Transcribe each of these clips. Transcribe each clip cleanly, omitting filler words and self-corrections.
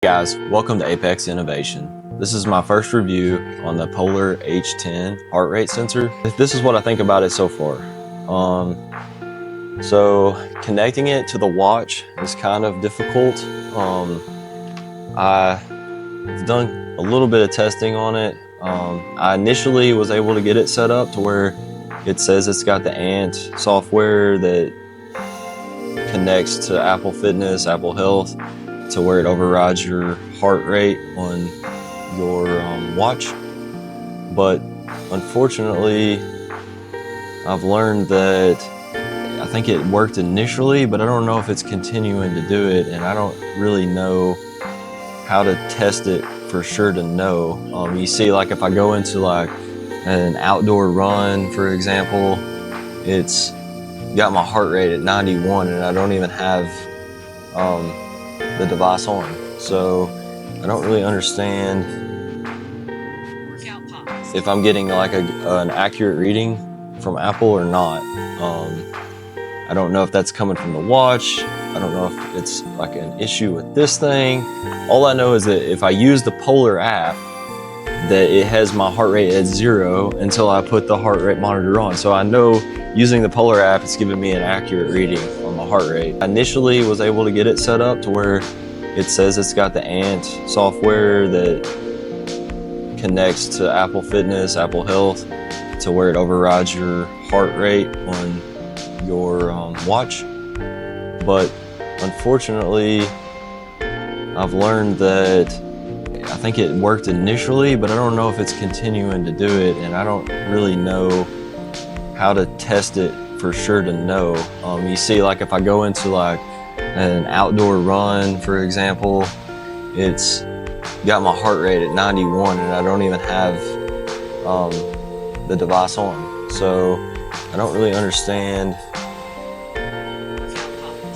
Guys, welcome to Apex Innovation. This is my first review on the Polar H10 heart rate sensor. This is what I think about it so far. So connecting it to the watch is kind of difficult. I've done a little bit of testing on it. I initially was able to get it set up to where it says it's got the Ant software that connects to Apple Fitness, Apple Health, to where it overrides your heart rate on your watch. But unfortunately, I've learned that I think it worked initially, but I don't know if it's continuing to do it, and I don't really know how to test it for sure to know. You see, like if I go into like an outdoor run, for example, it's got my heart rate at 91 and I don't even have the device on. So I don't really understand if I'm getting like an accurate reading from Apple or not. I don't know if that's coming from the watch. I don't know if it's like an issue with this thing. All I know is that if I use the Polar app, that it has my heart rate at 0 until I put the heart rate monitor on. So I know using the Polar app, it's giving me an accurate reading on my heart rate. I initially was able to get it set up to where it says it's got the Ant software that connects to Apple Fitness, Apple Health, to where it overrides your heart rate on your watch. But unfortunately, I've learned that I think it worked initially, but I don't know if it's continuing to do it, and I don't really know how to test it for sure to know. You see, like if I go into like an outdoor run, for example, it's got my heart rate at 91 and I don't even have the device on. So I don't really understand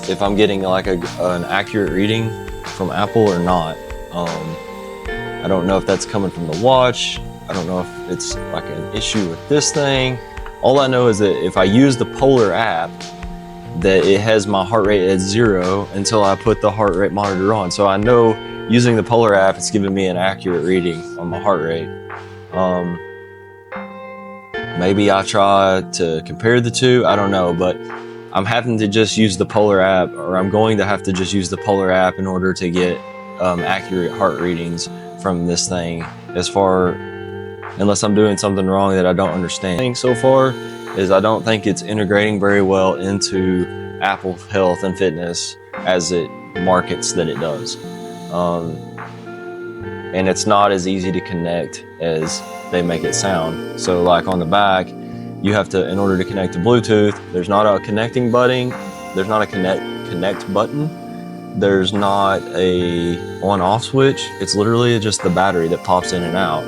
if I'm getting like an accurate reading from Apple or not. I don't know if that's coming from the watch. I don't know if it's like an issue with this thing. All I know is that if I use the Polar app, that it has my heart rate at 0 until I put the heart rate monitor on. So I know using the Polar app, it's giving me an accurate reading on my heart rate. Maybe I'll try to compare the two, I don't know, but I'm having to just use the Polar app, or I'm going to have to just use the Polar app in order to get accurate heart readings from this thing, unless I'm doing something wrong that I don't understand. So far is I don't think it's integrating very well into Apple Health and Fitness as it markets that it does. And it's not as easy to connect as they make it sound. So like on the back, you have to, in order to connect to Bluetooth, there's not a connecting button, there's not a connect button, there's not a on-off switch. It's literally just the battery that pops in and out.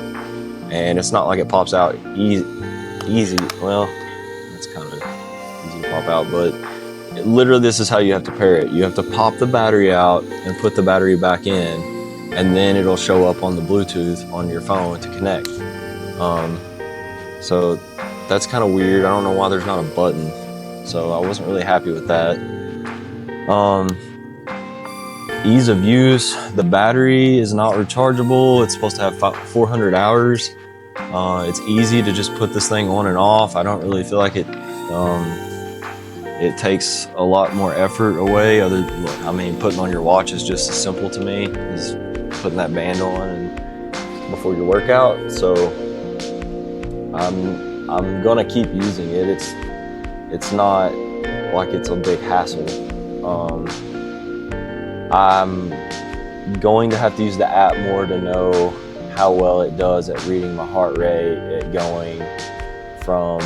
And it's not like it pops out easy. Well, it's kind of easy to pop out, but literally this is how you have to pair it. You have to pop the battery out and put the battery back in, and then it'll show up on the Bluetooth on your phone to connect. So that's kind of weird. I don't know why there's not a button. So I wasn't really happy with that. Ease of use, the battery is not rechargeable. It's supposed to have 400 hours. It's easy to just put this thing on and off. I don't really feel like it takes a lot more effort away. Putting on your watch is just as simple to me as putting that band on and before your workout. So I'm gonna keep using it. It's not like it's a big hassle. I'm going to have to use the app more to know how well it does at reading my heart rate, at going from,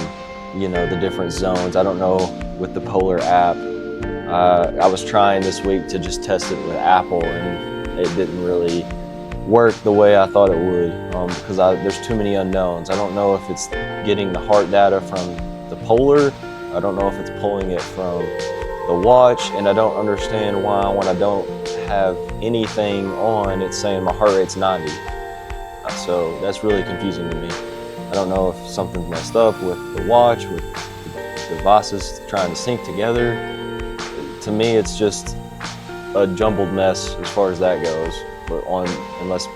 the different zones. I don't know with the Polar app. I was trying this week to just test it with Apple, and it didn't really work the way I thought it would, because there's too many unknowns. I don't know if it's getting the heart data from the Polar. I don't know if it's pulling it from the watch, and I don't understand why when I don't have anything on, it's saying my heart rate's 90. So that's really confusing to me. I don't know if something's messed up with the watch, with the devices trying to sync together. To me, it's just a jumbled mess as far as that goes. but unless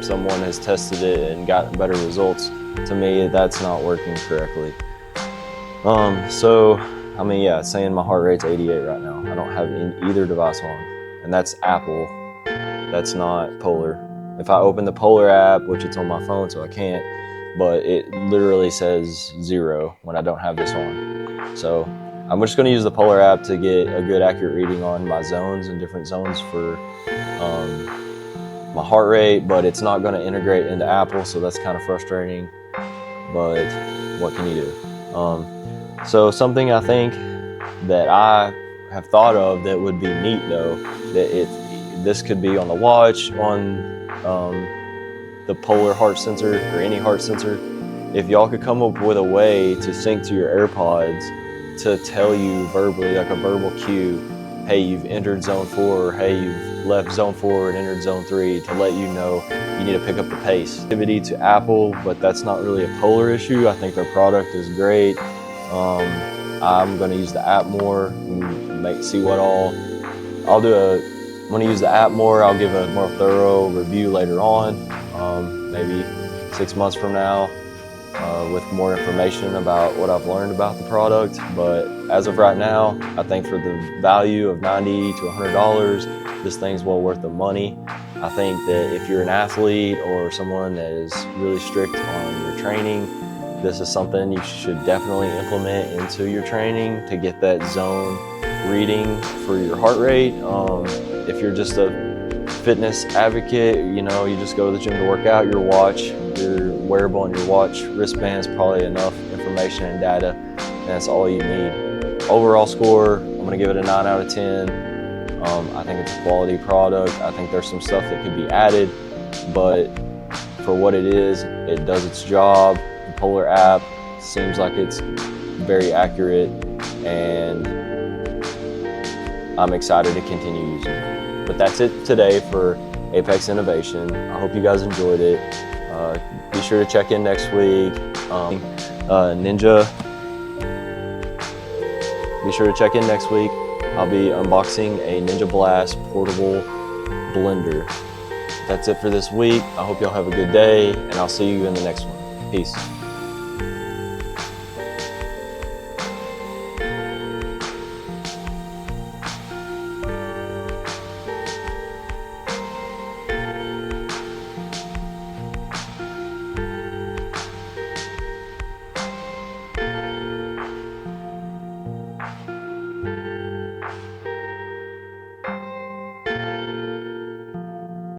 someone has tested it and gotten better results, to me that's not working correctly. So I mean, yeah, it's saying my heart rate's 88 right now. I don't have either device on, and that's Apple. That's not Polar. If I open the Polar app, which it's on my phone, so I can't, but it literally says 0 when I don't have this on. So I'm just going to use the Polar app to get a good accurate reading on my zones and different zones for my heart rate, but it's not going to integrate into Apple, so that's kind of frustrating, but what can you do? So something I think that I have thought of that would be neat though, that this could be on the watch, on the Polar heart sensor or any heart sensor. If y'all could come up with a way to sync to your AirPods to tell you verbally, like a verbal cue, hey, you've entered zone 4, or hey, you've left zone 4 and entered zone 3, to let you know you need to pick up the pace. Activity to Apple, but that's not really a Polar issue. I think their product is great. I'm going to use the app more and see what all I'll do. I'm going to use the app more. I'll give a more thorough review later on, maybe 6 months from now, with more information about what I've learned about the product. But as of right now, I think for the value of $90 to $100, this thing's well worth the money. I think that if you're an athlete or someone that is really strict on your training, this is something you should definitely implement into your training to get that zone reading for your heart rate. If you're just a fitness advocate, you know, you just go to the gym to work out, your watch, your wearable on your watch wristband is probably enough information and data, and that's all you need. Overall score, I'm going to give it a 9 out of 10. I think it's a quality product. I think there's some stuff that could be added, but for what it is, it does its job. The Polar app seems like it's very accurate, and I'm excited to continue using it. But that's it today for Apex Innovation. I hope you guys enjoyed it. Be sure to check in next week. Ninja. Be sure to check in next week. I'll be unboxing a Ninja Blast portable blender. That's it for this week. I hope y'all have a good day, and I'll see you in the next one. Peace.